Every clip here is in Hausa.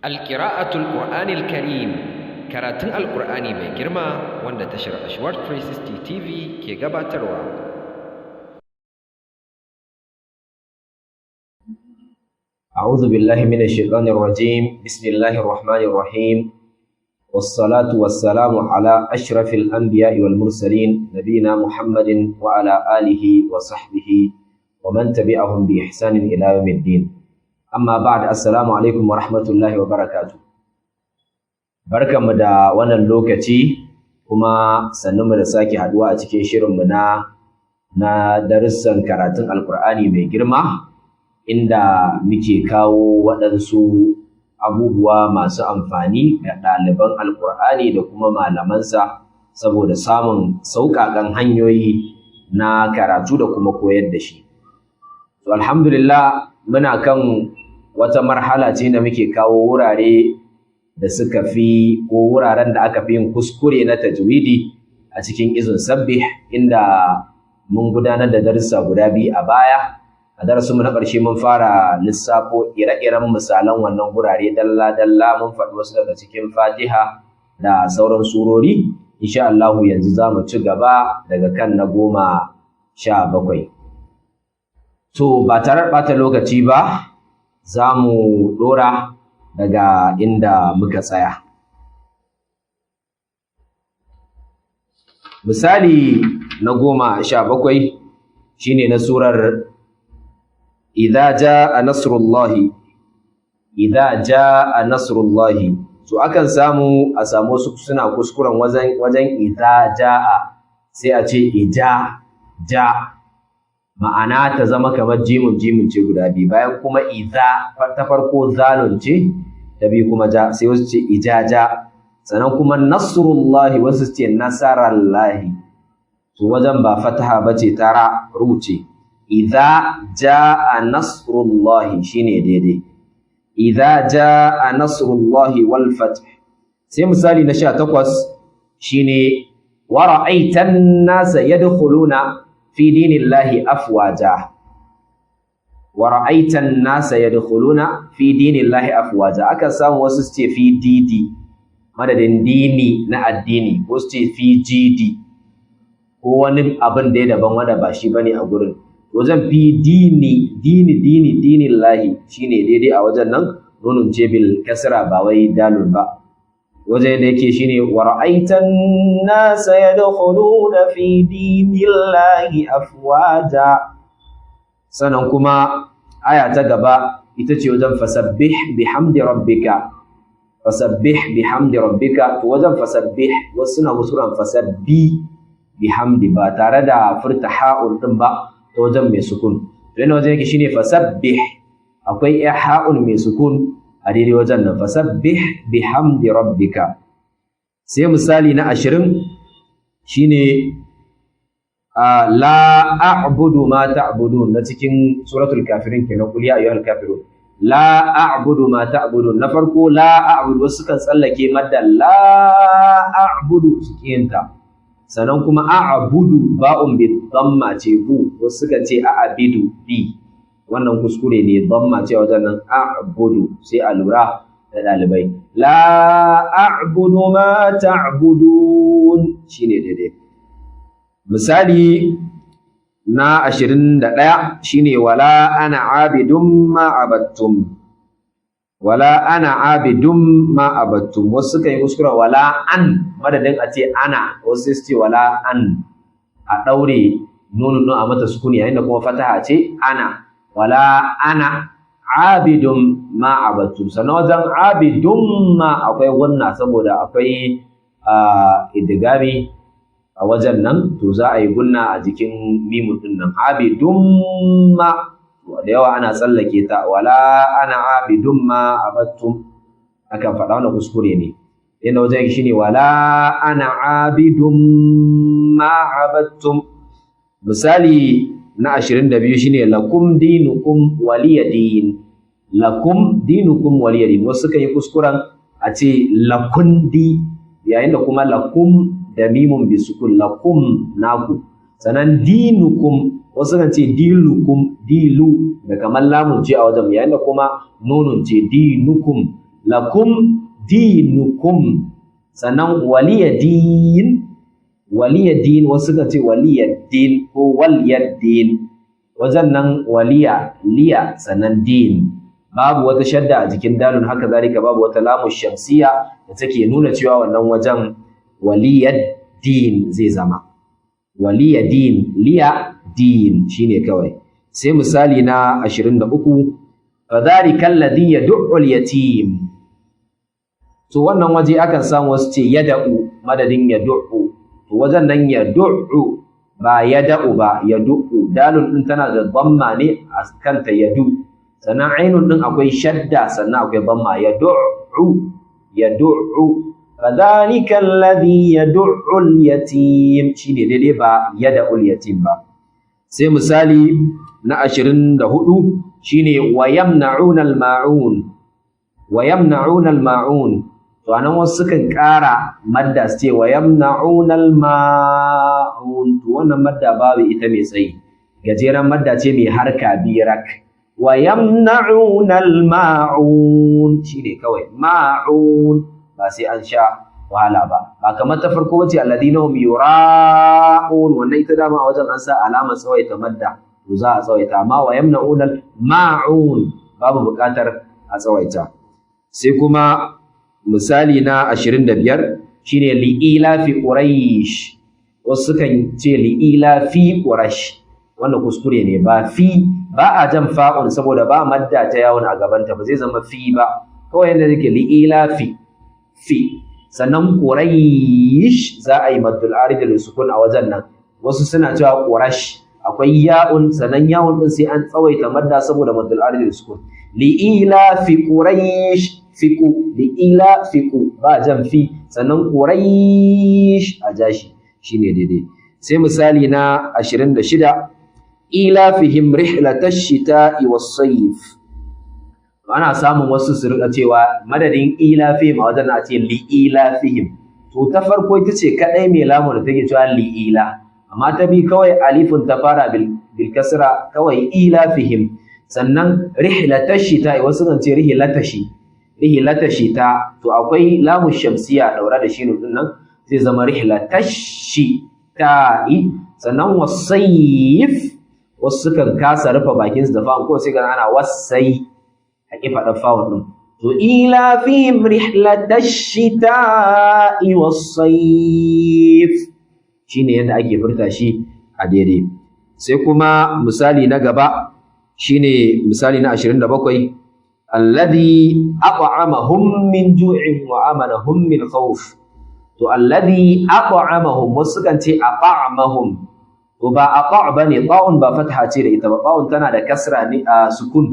Alƙira'atul Qur'anil Karim, karatun Alƙur'ani mai girma wanda tashar Ashwat 360 TV ke gabatarwa. أعوذ بالله من الشيطان الرجيم. بسم الله الرحمن الرحيم، والصلاة والسلام على أشرف الأنبياء والمرسلين نبينا محمد وعلى آله وصحبه ومن تبعهم بإحسان إلى يوم الدين. أما بعد، السلام عليكم ورحمة الله وبركاته. barkanmu da wannan lokaci kuma sannunmu da sake haduwa a cikin shirinmu na darussan karatun Alƙur'ani mai girma, inda muke kawo waɗansu abubuwa masu amfani ga ɗaliban Alƙur'ani da kuma malamansa saboda samun sauƙaƙan hanyoyi na karatu da kuma koyar da shi. To alhamdulillah, muna kan wata marhala ce da muke kawo wurare da suka fi ko wuraren da aka fi yin kuskure na tajwidi a cikin izin sabbih, inda mun gudanar da darussa guda biyu a baya. A darasinmu na ƙarshe mun fara lissafo ire-iren misalan wannan gurare dalla-dalla, mun faɗi wasu daga cikin Fatiha da sauran surori. Insha Allah yanzu za mu ci gaba daga kan na 17. To ba tare da ɓata lokaci ba, za mu ɗora daga inda muka tsaya. Misali na 17 shine na surar idza jaa nasrullahi. Idza jaa nasrullahi, so akan samu su suna kuskuren wajen idza jaa, sai a ce ija ja, ma'ana ta zama kamar jimin ce guda biyu, bayan kuma idza ta farko zalun ce, ta biyu kuma ja, sai wasu ce ijaja. Sannan kuma nasrullahi, wasu ce nasarallahi, to wajen ba fataha bace, tara ru ce. Idza jaa nasrullahi shine daidai. Idza jaa nasrullahi wal fath. Sai misali na 18 shine wa ra'aitan nasa yadkhuluna fi dinillahi afwaja. Wa ra'aitan nasa yadkhuluna fi dinillahi afwaja. Aka samu wasu su ce fi didi madadin dini na addini, wasu ce fi jidi ko wani abin da ya daban wanda ba shi bane a gurin. Wajen fi dinin lahi shine daidai a wajen nan, nunun ce bil kasra ba wai dalun ba. Wajen da yake shine wa ra'aitan nasa yadkhuluna fi dinillahi afwaja. Sannan kuma aya ta gaba ita ce wajen fasabbih bihamdi rabbika. Fasabbih bihamdi rabbika, to wajen fasabbih wasu suna kusuran fasabbi bihamdi ba tare da furta ha'un din ba, ta wajen mai sukun. To yana wajen yake shine fasabbih, akwai ha'un mai sukun a daidai wajen nan, fasabbih bihamdi rabbika. Sai misali na 20 shine la a'budu ma ta'budun, na cikin suratul kafirin kenan, qul ya ayyuhal kafirun. La a'budu ma ta'budun, na farko la a'budu wasu kan tsallake madda la a'budu suke yinta. Sannan kuma a'budu ba'un bi dhamma ce bu, wasu suka ce a'abidu bi, wannan kuskure ne, dhamma ce wajen nan, a'budu sai a lura da ɗalibai. La a'budu ma ta'budun shine daidai. Misali na 21 shine wala ana abidun ma abattum. Wala ana abidun ma abattum, wasu suka yi kuskure wala an madadin a ce ana, wasu su ce wala an, a ɗaure nunun a mata sukuni, yayin da kuma fataha ce ana. Wala ana abidun ma abattum. Sannan wajen abidun ma akwai gunna saboda akwai idgami a wajen nan, to za a yi gunna a jikin mimun din nan. Abidun ma da yawa ana tsallake ta, wala ana abidun ma abattum, akan faɗa wannan kuskure ne. Yana wajen shine wala ana abidun ma abattum. Misali na 22 shine lakum dinukum waliyadin. Lakum dinukum waliyadin, wasu suka yi kuskuren a ce lakundi, yayin da kuma lakum da mimun bi sukun, lakum naku. Sannan dinukum, wasu kan ce dilukum, dilu da kamar lamun ce a wajen, yayin da kuma nunun ce dinukum. lakum dinukum. Sannan waliyadin wasu suka ce waliyadin ko waliyadin, wajen nan waliya liya sannan din, babu wata shadda a jikin dalun, haka zalika babu wata lamu shamsiya da take nuna cewa wannan wajen waliyadin zai zama waliyadin, liya din shine kawai. Sai misali na 23, fadhalika alladhi yad'u al-yatim. To wannan waje akan samu wasu ce yad'u madadin yad'u, to wajen nan yad'u ba yad'u ba, yad'u dalun din tana da dhamma ne a kanta yadu, sannan ainun din akwai shadda sannan akwai dhamma, yad'u fadhalika alladhi yad'u al-yatim shine daidai ba yad'u al-yatim ba. Sai misali na 24 shine wayamna'una al-ma'un. To anan wasu sukan ƙara madda su ce wayamna'una al-ma'un, to wannan madda babu ita mai tsayi, gajeren madda ce mai harka birak. Wayamna'una al-ma'un shine kawai ma'un, ba sai an sha wahala ba kamar ta farko wace alladhina hum yura'un, wannan ita dama a wajen an sa alamar tsawaita madda, to za a tsawaita, amma wayamna'una al-ma'un babu buƙatar a tsawaita. Sai kuma misali na 25 shine li'ila fi quraish, wasu kan ce li'ila fi quraish, wannan kuskure ne, ba a jan fa'un saboda ba madda ta yawon a gabanta, ba zai zama fi ba, kawai yadda yake li'ila fi. Sannan quraish za a yi maddul arid da sukun a wajen nan, wasu suna cewa qurash akwai ya'un, sannan ya'un din sai an tsawaita madda saboda maddul arid da sukun. li'ila fi quraish fiqu, li'ila fiqu ba jan fi, sannan quraish a jashi shine daidai. Sai misali na 26 ila fihim rihlatash shita'i was-sayf. Ana samun wasu su rika cewa madadin ila fihim a wajen a ce li'ila fihim, to ta farko ita ce kadai mai lamu da take cewa li'ila, amma ta bi kawai alifun ta fara bil kasra kawai ila fihim. Sannan rihlatash shita'i wasu kan ce rihlatash shita, to akwai lamu shamsiya daura da shi din nan zai zama rihlatash shita'i. Sannan wasayif wasu kan kasa rufe bakin su da fa'un, ko sai ga ana wasai a kifa da fa'un din, to ila fihim rihlatash shita'i wasayif shine yadda ake furta shi a daidai. Sai kuma misali na gaba shine misali na 27 alladhi at'amahum min ju'in wa amanahum min khawf. To alladhi at'amahum wasu kan ce at'amahum, to ba ata' bane, ta'un ba fatha ce da ita ba, ta'un tana da kasra ne a sukun,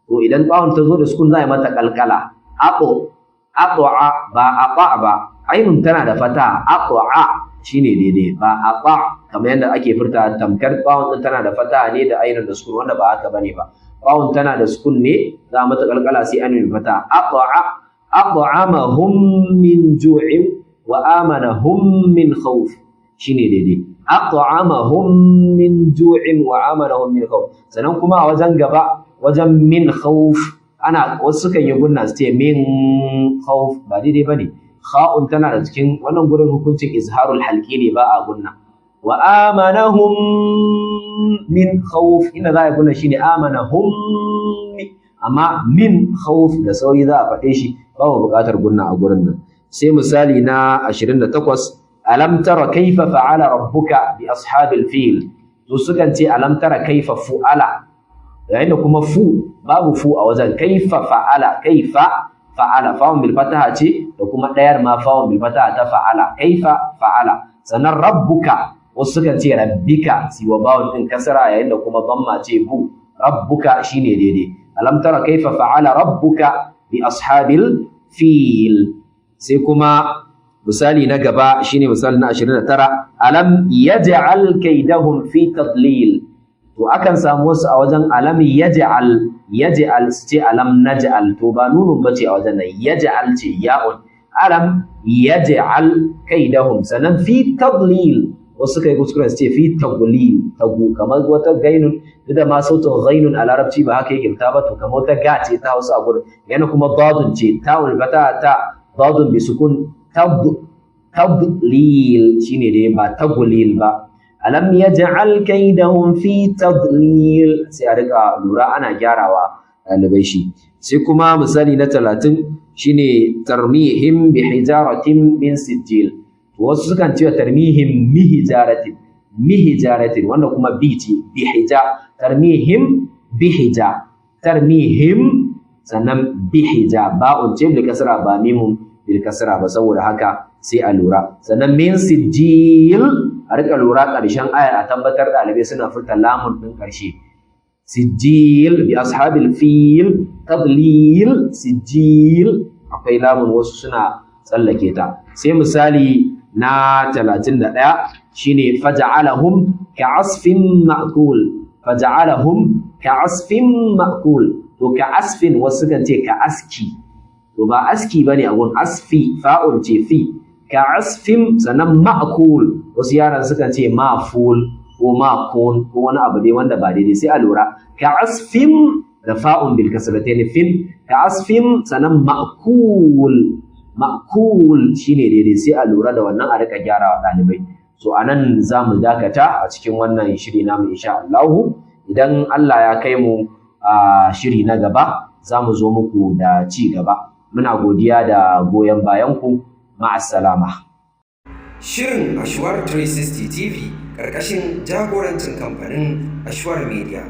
to idan ta'un ta zo da sukun za a yi mata kalkala. At'a ba ata' ba, ainun tana da fata, at'a shine daidai, ba ata' kamar yadda ake furta tamkar ta'un din tana da fata ne da ainun da sukun, wanda ba haka bane ba. Ta'un tana da sukun ne, za mata kalkala sai ainun fata. At'amahum min ju'in wa amanahum min khawf shine daidai. At'amahum min ju'in wa amanahum min khawf. Sannan kuma a wajen gaba wajen min khawf ana wasu kan yi gunna su ce min khawf, ba daidai bane. Kha'un tana da cikin wannan gurin hukuncin izharul halqi ne, ba a gunna. Wa amanahum min khawf, inda za a gunna shine amanahum, amma min khawf da sauri za a faɗe shi, babu buƙatar gunna a gurin nan. Sai misali na 28 alam tara kaifa fa'ala rabbuka bi ashabil fil, to sukan ce alam tara kaifa fu'ala, yayin da kuma babu fu a wajen. Kaifa fa'ala, kaifa fa'ala fa'un bil fataha ce, da kuma ɗayar ma fa'un bil fataha ta fa'ala, kaifa fa'ala. Sannan rabbuka wasu sukan ce rabbika, siwa bawun din kasra, yayin da kuma dhamma ce bu, rabbuka shine daidai. Alam tara kaifa fa'ala rabbuka bi ashabil fil. Sai kuma misali na gaba shine misali na 29 alam yaj'al kaydahum fi tadlil. To akan samu wasu a wajen alam yaj'al su ce alam naj'al, to ba nunun bace a wajen nan, yaj'al ce ya'un. Alam yaj'al kaydahum, sannan fi tadlil wasu suka yi kuskuren su ce fi tagulil tagu kamar wata gainun duk da ma sautin ghainun a larabci ba haka yake fita ba to kamar wata ga ce ta Hausa a gurin yana kuma dadun ce ta'ul fata ta dadun bi sukun tadlil shine dai ba tagulil ba alam yaj'al kaydahum fi tadlil sai a rika lura ana gyarawa ɗalibai shi sai kuma misali na 30 shine tarmihim bi hijaratin min sijil wasu sukan cewa tarmihim mihijaratin wanda kuma bi ce bihija tarmihim sannan bihija ba'un ce bil kasra ba mimun bil kasra ba saboda haka sai a lura sannan min sijil a rika lura ƙarshen ayar a tabbatar ɗalibai suna furta lamun ɗin ƙarshe sijil bi ashabil fil tadlil sijil akwai lamun wasu suna tsallake ta sai misali na 31 shine faja'alahum ka'asfin ma'kul to ka'asfin wasu kan ce ka'aski to ba aski bane a gun asfi fa'ul ce fi ka'asfin sanan ma'kul wasu yaran sukan ce ma'ful ko ma'kun ko wani abu dai wanda ba daidai sai a lura ka'asfin da fa'un bil kasratayn fin ka'asfin sanan ma'kul shine daidai sai a lura da wannan a rika gyarawa ɗalibai so anan zamu dakata a cikin wannan shiri namu insha Allah idan Allah ya kai mu a shiri na gaba zamu zo muku da ci gaba muna godiya da goyon bayan ku ma'assalama. Shirin Ashwar 360 TV ƙarƙashin jagorancin kamfanin Ashwar Media